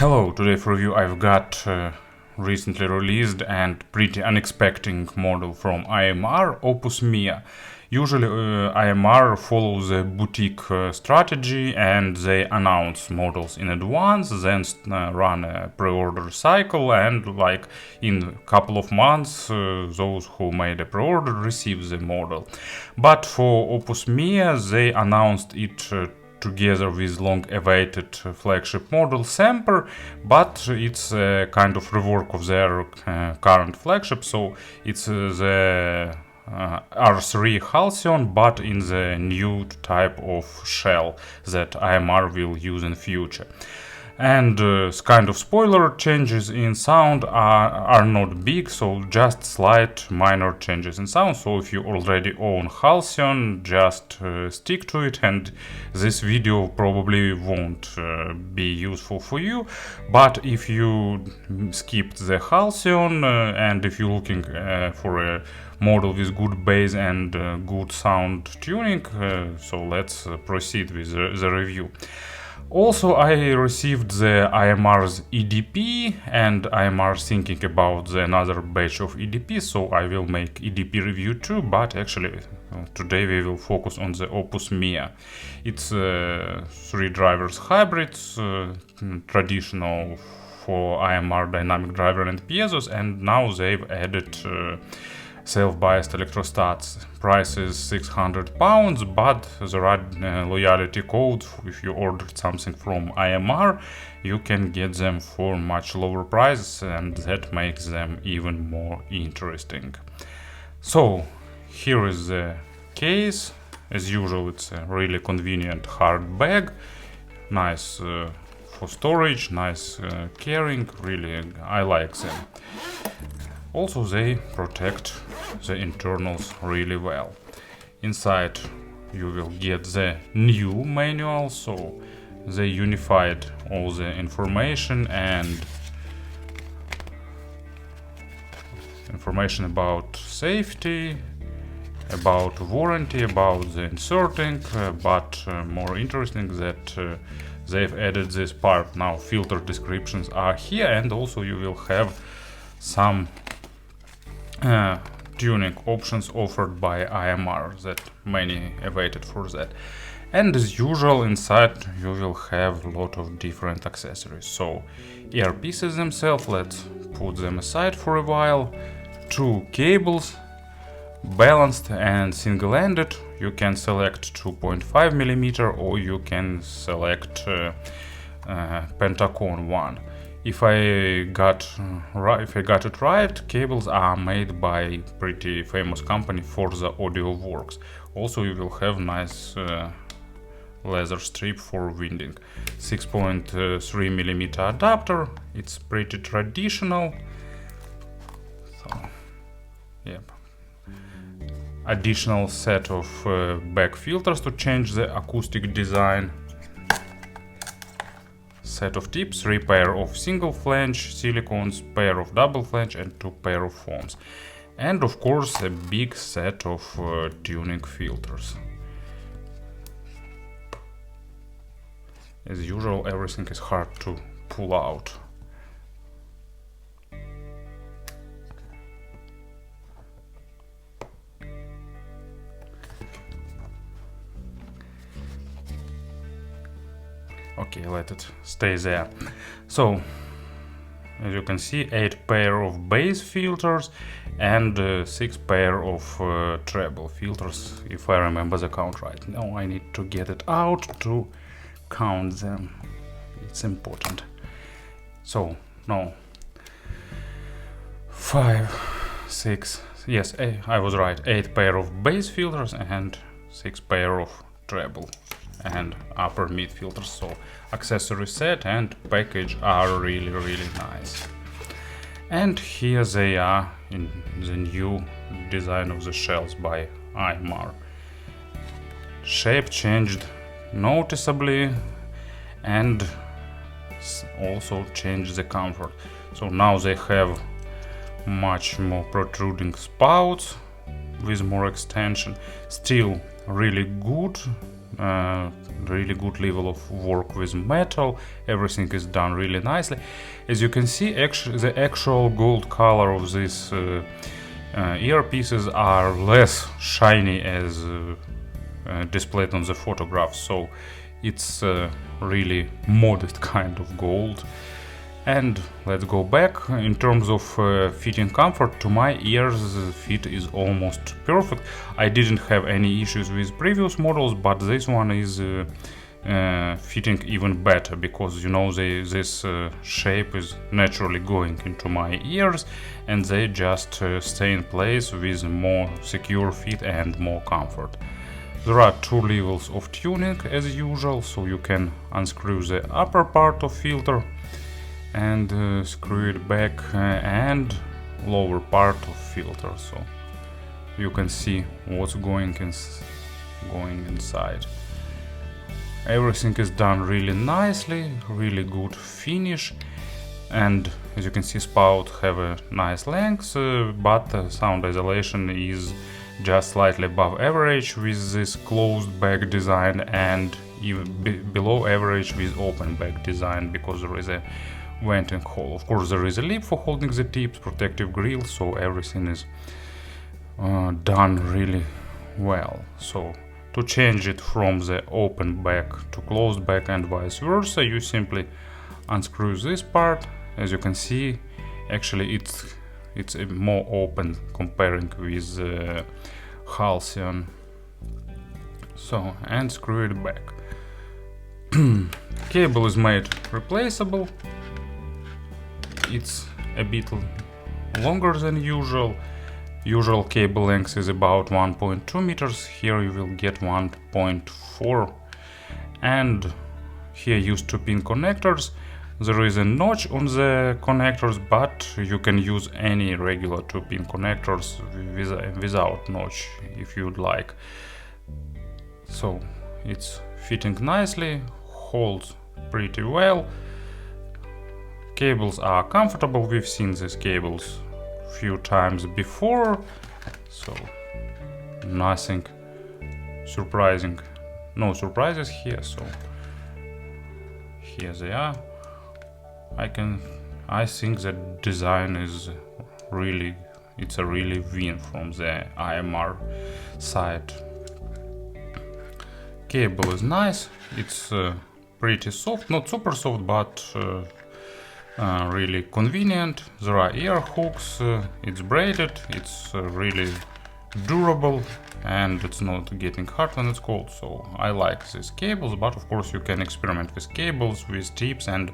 Hello, today for review I've got recently released and pretty unexpected model from IMR Opus Mia. Usually IMR follows a boutique strategy and they announce models in advance, then run a pre-order cycle, and like in a couple of months those who made a pre-order receive the model. But for Opus Mia they announced it together with long-awaited flagship model Semper, but it's a kind of rework of their current flagship, so it's the R3 Halcyon, but in the new type of shell that IMR will use in future. And kind of spoiler, changes in sound are not big, so just slight minor changes in sound. So if you already own Halcyon, just stick to it, and this video probably won't be useful for you. But if you skipped the Halcyon and if you're looking for a model with good bass and good sound tuning, so let's proceed with the review. Also, I received the IMR's EDP, and IMR thinking about another batch of EDP, so I will make EDP review too, but actually today we will focus on the Opus Mia. It's 3 drivers hybrids, traditional for IMR dynamic driver and piezos, and now they've added self-biased electrostats. Price is £600, but there are loyalty codes. If you ordered something from IMR, you can get them for much lower price, and that makes them even more interesting. So here is the case. As usual, it's a really convenient hard bag, nice for storage, nice carrying, really I like them. Also, they protect the internals really well. Inside you will get the new manual, so they unified all the information and information about safety, about warranty, about the inserting, but more interesting that they've added this part. Now filter descriptions are here, and also you will have some tuning options offered by IMR that many awaited for that. And as usual, inside you will have a lot of different accessories. So earpieces themselves, let's put them aside for a while. 2 cables, balanced and single-ended. You can select 2.5mm or you can select Pentacon one. If I got it right, cables are made by pretty famous company Forza Audio Works. Also, you will have nice leather strip for winding. 6.3mm adapter. It's pretty traditional. So, yep. Additional set of back filters to change the acoustic design. Set of tips, 3 pair of single flange silicones, pair of double flange, and 2 pair of foams. And of course a big set of tuning filters. As usual, everything is hard to pull out. Okay, let it stay there. So, as you can see, 8 pair of bass filters and 6 pair of treble filters, if I remember the count right. Now I need to get it out to count them. It's important. So, no. 5, 6, yes, I was right. 8 pair of bass filters and 6 pair of treble and upper mid filters. So accessory set and package are really nice. And here they are in the new design of the shells by IMR. Shape changed noticeably and also changed the comfort. So now they have much more protruding spouts with more extension. Still really good really good level of work with metal. Everything is done really nicely. As you can see, the actual gold color of these earpieces are less shiny as displayed on the photograph, so it's really modest kind of gold. And let's go back. In terms of fitting comfort, to my ears the fit is almost perfect. I didn't have any issues with previous models, but this one is fitting even better, because you know this shape is naturally going into my ears, and they just stay in place with more secure fit and more comfort. There are two levels of tuning as usual, so you can unscrew the upper part of filter and screw it back, and lower part of filter, so you can see what's going inside. Everything is done really nicely, really good finish, and as you can see, spout have a nice length, but sound isolation is just slightly above average with this closed back design, and even below average with open back design, because there is a venting hole. Of course, there is a lip for holding the tips, protective grill, so everything is done really well. So to change it from the open back to closed back and vice versa, you simply unscrew this part. As you can see, actually it's more open comparing with Halcyon. So, and screw it back. Cable is made replaceable. It's a bit longer than usual. Usual cable length is about 1.2 meters. Here you will get 1.4. And here use 2-pin connectors. There is a notch on the connectors, but you can use any regular 2-pin connectors without notch if you'd like. So it's fitting nicely, holds pretty well. Cables are comfortable. We've seen these cables a few times before, so nothing surprising, no surprises here. So here they are. I think that design is really, it's a really win from the IMR side. Cable is nice. It's pretty soft, not super soft, but really convenient. There are ear hooks. It's braided. It's really durable, and it's not getting hard when it's cold. So I like these cables, but of course you can experiment with cables, with tips, and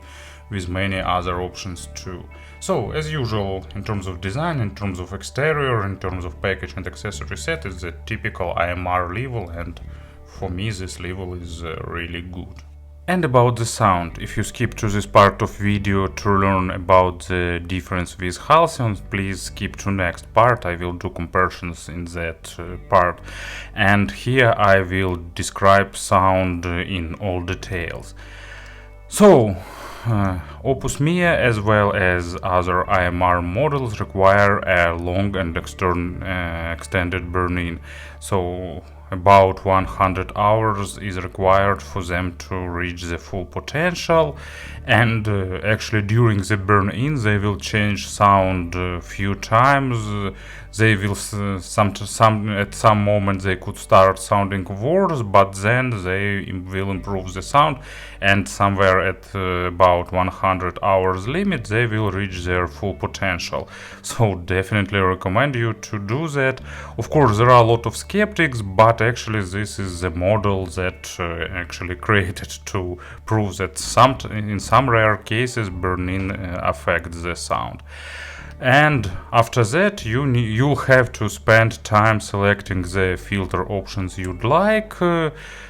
with many other options too. So as usual, in terms of design, in terms of exterior, in terms of package and accessory set, it's the typical IMR level, and for me this level is really good. And about the sound, if you skip to this part of video to learn about the difference with Halcyon, please skip to next part. I will do comparisons in that part, and here I will describe sound in all details. So Opus Mia as well as other IMR models require a long and extended burn-in, so about 100 hours is required for them to reach the full potential, and actually during the burn-in they will change sound a few times. They will at some moment they could start sounding worse, but then they will improve the sound, and somewhere at about 100 hours limit they will reach their full potential. So definitely recommend you to do that. Of course there are a lot of skeptics, but actually this is the model that actually created to prove that in some rare cases burn-in affects the sound. And after that you'll have to spend time selecting the filter options you'd like,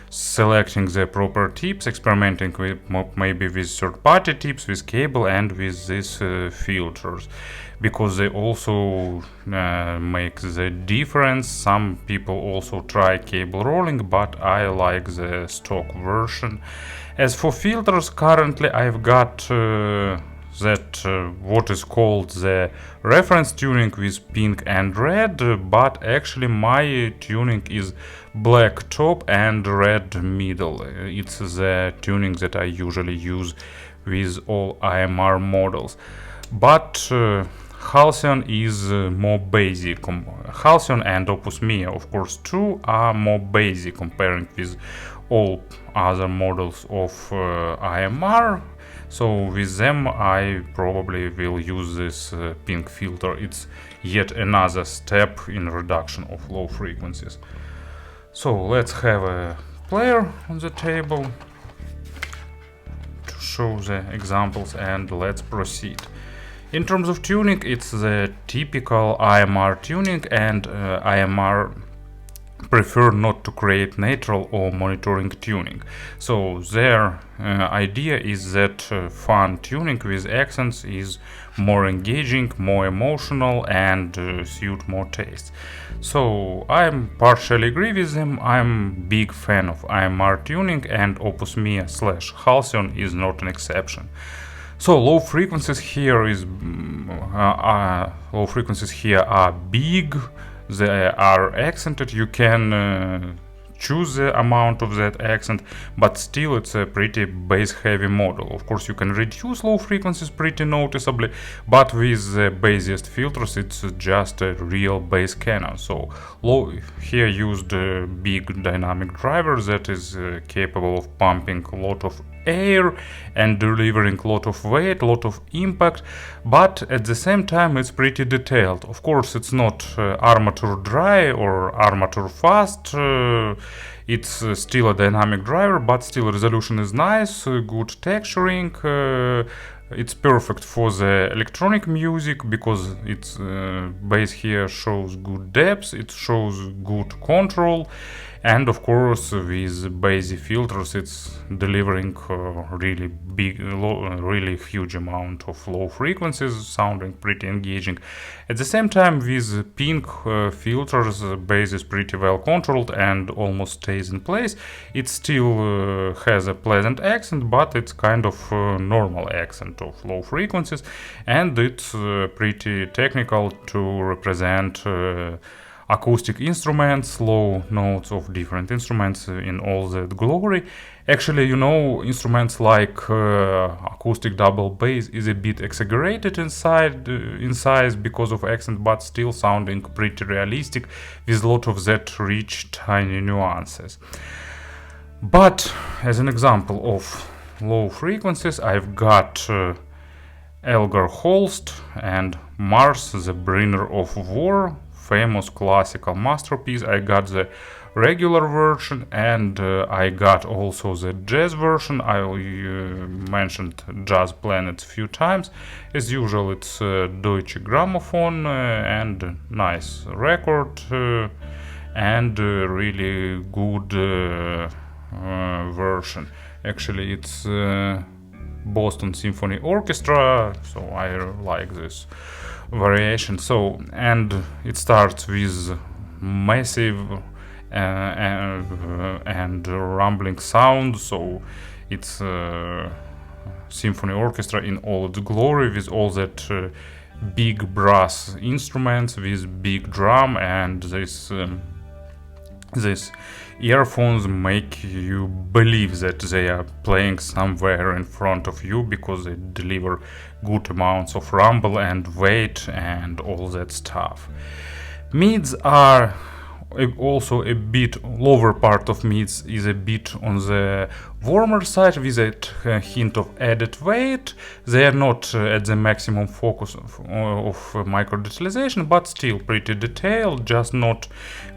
selecting the proper tips, experimenting with maybe with third-party tips, with cable, and with these filters, because they also make the difference. Some people also try cable rolling, but I like the stock version. As for filters, currently I've got that what is called the reference tuning with pink and red, but actually my tuning is black top and red middle. It's the tuning that I usually use with all IMR models. But Halcyon is more basic. Halcyon and Opus Mia, of course, too, are more basic comparing with all other models of IMR. So with them I probably will use this pink filter. It's yet another step in reduction of low frequencies. So let's have a player on the table to show the examples, and let's proceed. In terms of tuning, it's the typical IMR tuning, and IMR prefer not to create natural or monitoring tuning. So their idea is that fun tuning with accents is more engaging, more emotional, and suit more taste. So I'm partially agree with them. I'm big fan of IMR tuning, and Opus Mia / Halcyon is not an exception. So low frequencies here are big. They are accented. You can choose the amount of that accent, but still it's a pretty bass heavy model. Of course you can reduce low frequencies pretty noticeably, but with the bassiest filters it's just a real bass cannon. So low here used a big dynamic driver that is capable of pumping a lot of air and delivering a lot of weight, a lot of impact, but at the same time it's pretty detailed. Of course it's not armature dry or armature fast, it's still a dynamic driver, but still resolution is nice, good texturing, it's perfect for the electronic music because its bass here shows good depth, it shows good control, and of course with bassy filters it's delivering really big, really huge amount of low frequencies, sounding pretty engaging. At the same time with pink filters, bass is pretty well controlled and almost stays in place. It still has a pleasant accent, but it's kind of normal accent of low frequencies, and it's pretty technical to represent acoustic instruments, low notes of different instruments in all that glory. Actually, you know, instruments like acoustic double bass is a bit exaggerated in size because of accent, but still sounding pretty realistic with a lot of that rich, tiny nuances. But as an example of low frequencies, I've got Elgar Holst and Mars, the Bringer of War, famous classical masterpiece. I got the regular version and I got also the jazz version. I mentioned Jazz Planets a few times. As usual, it's Deutsche Grammophon and nice record and really good version. Actually, it's Boston Symphony Orchestra, so I like this variation. So, and it starts with massive and rumbling sound, so it's symphony orchestra in all its glory with all that big brass instruments with big drum, and this earphones make you believe that they are playing somewhere in front of you because they deliver good amounts of rumble and weight and all that stuff. Mids are also a bit, lower part of mids is a bit on the warmer side with a hint of added weight. They are not at the maximum focus of micro detailization, but still pretty detailed, just not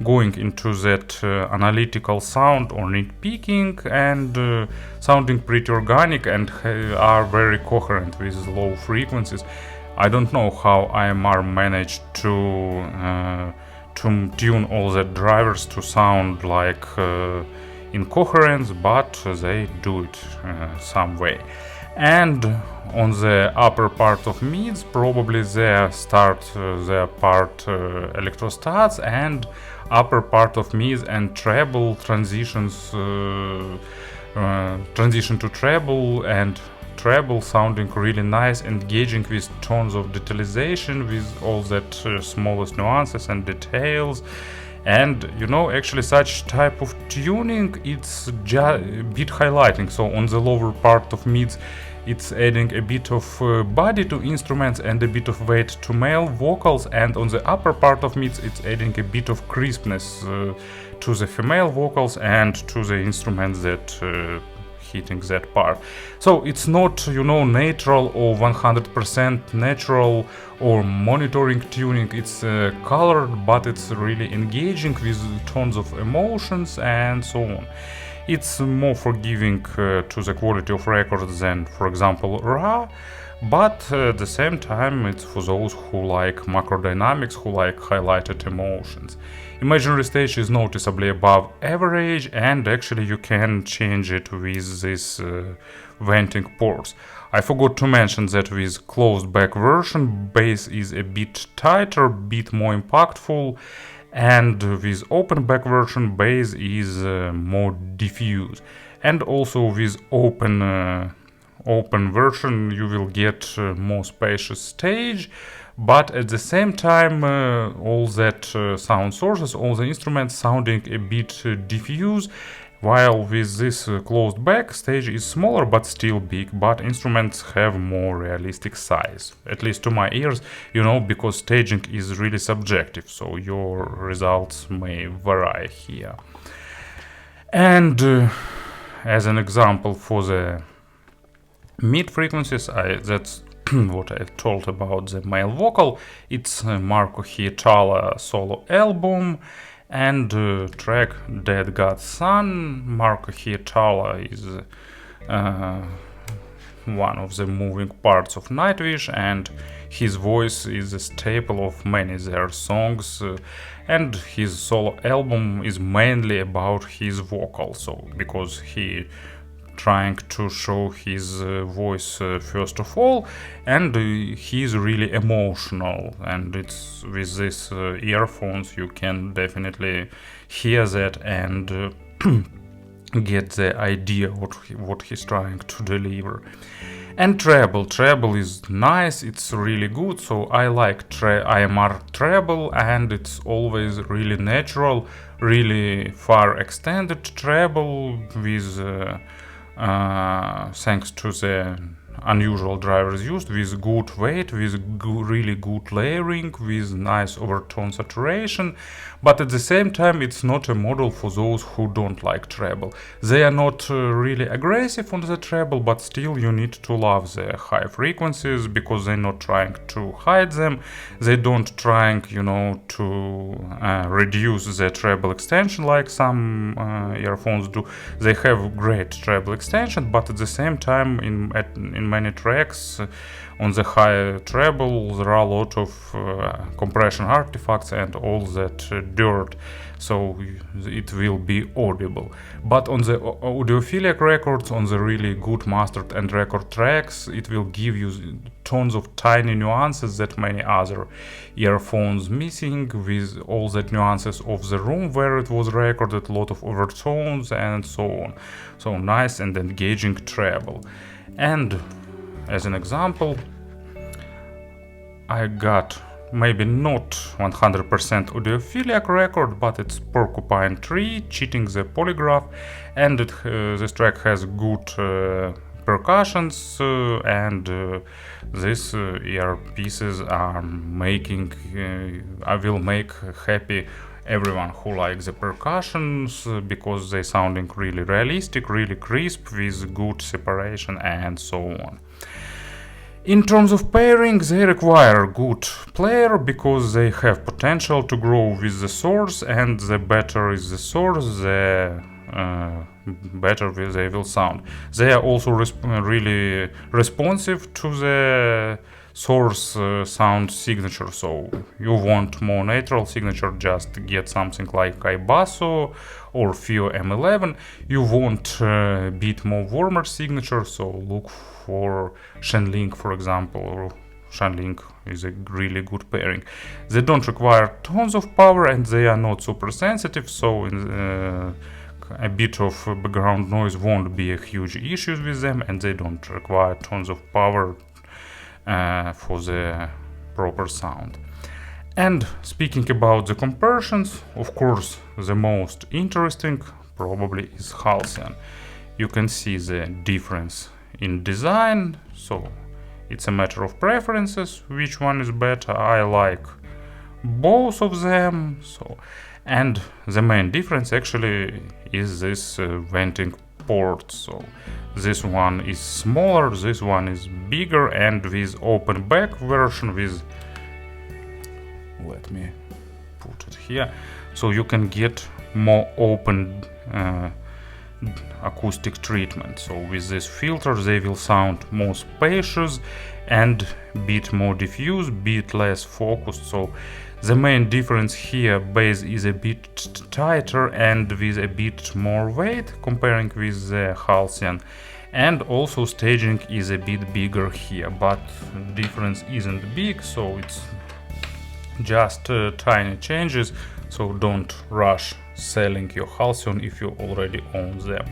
going into that analytical sound or nitpicking, and sounding pretty organic and are very coherent with low frequencies. I don't know how IMR managed to tune all the drivers to sound like incoherence, but they do it some way. And on the upper part of mids, probably they start their part electrostats, and upper part of mids and treble transitions, transition to treble and treble sounding really nice, engaging with tons of detalization, with all that smallest nuances and details. And you know, actually such type of tuning, it's just a bit highlighting. So on the lower part of mids, it's adding a bit of body to instruments and a bit of weight to male vocals, and on the upper part of mids, it's adding a bit of crispness to the female vocals and to the instruments that hitting that part. So it's not, you know, natural or 100% natural or monitoring tuning. It's colored, but it's really engaging with tons of emotions and so on. It's more forgiving to the quality of records than, for example, RA, but at the same time it's for those who like macrodynamics, who like highlighted emotions. Imaginary stage is noticeably above average, and actually you can change it with these venting ports. I forgot to mention that with closed back version, bass is a bit tighter, bit more impactful, and with open back version, bass is more diffuse. And also with open version you will get more spacious stage, but at the same time all that sound sources, all the instruments sounding a bit diffuse, while with this closed back, stage is smaller but still big, but instruments have more realistic size, at least to my ears, you know, because staging is really subjective, so your results may vary here. And as an example for the mid frequencies, that's what I told about the male vocal. It's Marco Hietala solo album, and track Dead God's Son. Marco Hietala is one of the moving parts of Nightwish, and his voice is a staple of many their songs, and his solo album is mainly about his vocal, so because he trying to show his voice first of all, and he's really emotional, and it's with these earphones you can definitely hear that and get the idea what he's trying to deliver. And treble is nice, it's really good, so I like IMR treble, and it's always really natural, really far extended treble with thanks to the unusual drivers used, with good weight, with really good layering, with nice overtone saturation, but at the same time it's not a model for those who don't like treble. They are not really aggressive on the treble, but still you need to love the high frequencies, because they're not trying to hide them, they don't trying, you know, to reduce the treble extension like some earphones do. They have great treble extension, but at the same time in many tracks on the high treble there are a lot of compression artifacts and all that dirt, so it will be audible. But on the audiophilic records, on the really good mastered and record tracks, it will give you tons of tiny nuances that many other earphones missing, with all that nuances of the room where it was recorded, a lot of overtones and so on. So nice and engaging treble. And as an example, I got maybe not 100% audiophilic record, but it's Porcupine 3, Cheating the Polygraph, and this track has good percussions, and these earpieces are making, I will make happy everyone who likes the percussions, because they sounding really realistic, really crisp, with good separation and so on. In terms of pairing, they require good player, because they have potential to grow with the source, and the better is the source, the better they will sound. They are also really responsive to the source sound signature, so you want more natural signature, just get something like iBasso or FIO M11. You want a bit more warmer signature, so look for Shenling, for example, or Shenling is a really good pairing. They don't require tons of power and they are not super sensitive, so a bit of background noise won't be a huge issue with them, and they don't require tons of power for the proper sound. And speaking about the comparisons, of course, the most interesting probably is Halcyon. You can see the difference in design, so it's a matter of preferences, which one is better. I like both of them, and the main difference actually is this venting port. So this one is smaller, this one is bigger, and with open back version with, let me put it here, so you can get more open acoustic treatment. So with this filter they will sound more spacious and bit more diffuse, bit less focused. So the main difference here, bass is a bit tighter and with a bit more weight comparing with the Halcyon, and also staging is a bit bigger here, but difference isn't big, so it's just tiny changes. So don't rush selling your Halcyon if you already own them.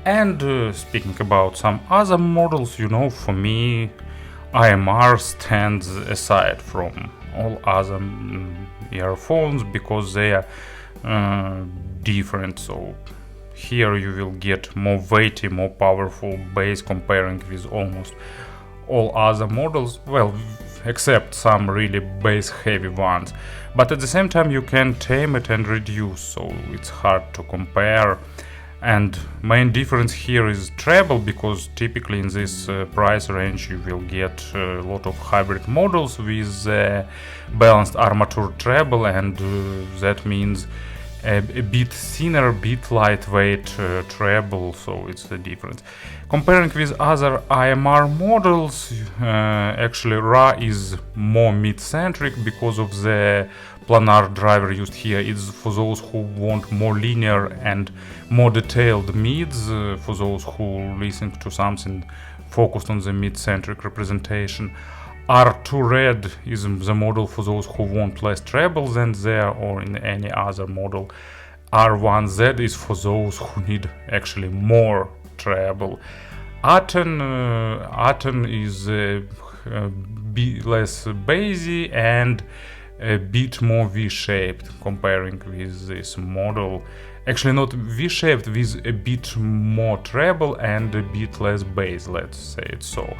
And speaking about some other models, you know, for me IMR stands aside from all other earphones because they are different. So here you will get more weighty, more powerful bass comparing with almost all other models, well, except some really bass heavy ones, but at the same time you can tame it and reduce, so it's hard to compare. And main difference here is treble, because typically in this price range you will get a lot of hybrid models with balanced armature treble, and that means a bit thinner, a bit lightweight treble, so it's the difference. Comparing with other IMR models, actually RA is more mid-centric because of the planar driver used here. It's for those who want more linear and more detailed mids, for those who listen to something focused on the mid-centric representation. R2 Red is the model for those who want less treble than there or in any other model. R1Z is for those who need actually more treble. Aten is less bassy and a bit more V-shaped comparing with this model. Actually not V-shaped, with a bit more treble and a bit less bass, let's say it so.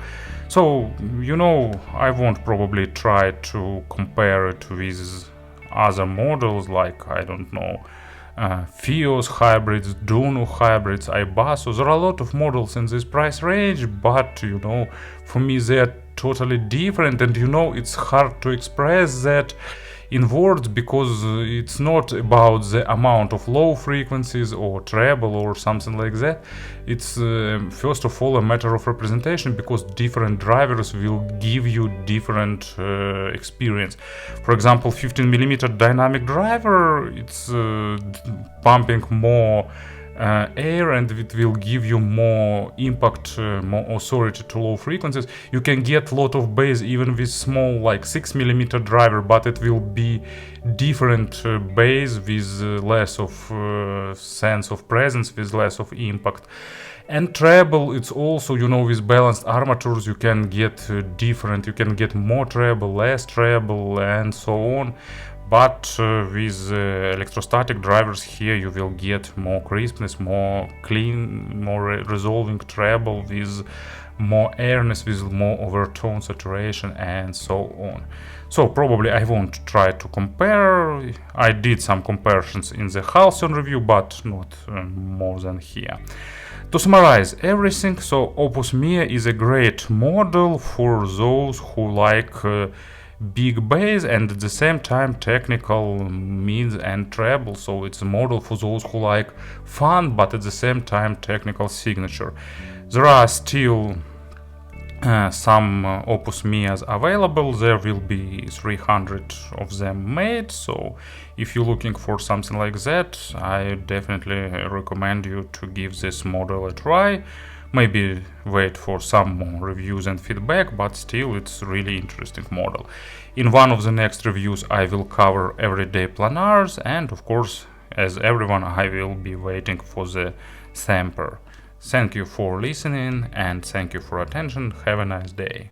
So, you know, I won't probably try to compare it with other models like, I don't know, Fios hybrids, Duno hybrids, iBasso. There are a lot of models in this price range, but, you know, for me they're totally different, and, you know, it's hard to express that in words, because it's not about the amount of low frequencies or treble or something like that. It's first of all a matter of representation, because different drivers will give you different experience. For example, 15mm dynamic driver, it's pumping more air, and it will give you more impact, more authority to low frequencies. You can get a lot of bass even with small, like 6mm driver, but it will be different bass with less of sense of presence, with less of impact. And treble, it's also, you know, with balanced armatures you can get different, you can get more treble, less treble, and so on. But with electrostatic drivers here you will get more crispness, more clean, more resolving treble, with more airness, with more overtone saturation, and so on. So probably I won't try to compare. I did some comparisons in the Halcyon review, but not more than here. To summarize everything, so Opus Mia is a great model for those who like big bass and at the same time technical mids and treble. So it's a model for those who like fun but at the same time technical signature. There are still some Opus Mias available. There will be 300 of them made, so if you're looking for something like that, I definitely recommend you to give this model a try. Maybe wait for some more reviews and feedback, but still it's really interesting model. In one of the next reviews I will cover everyday planars, and of course as everyone, I will be waiting for the sample. Thank you for listening and thank you for attention. Have a nice day.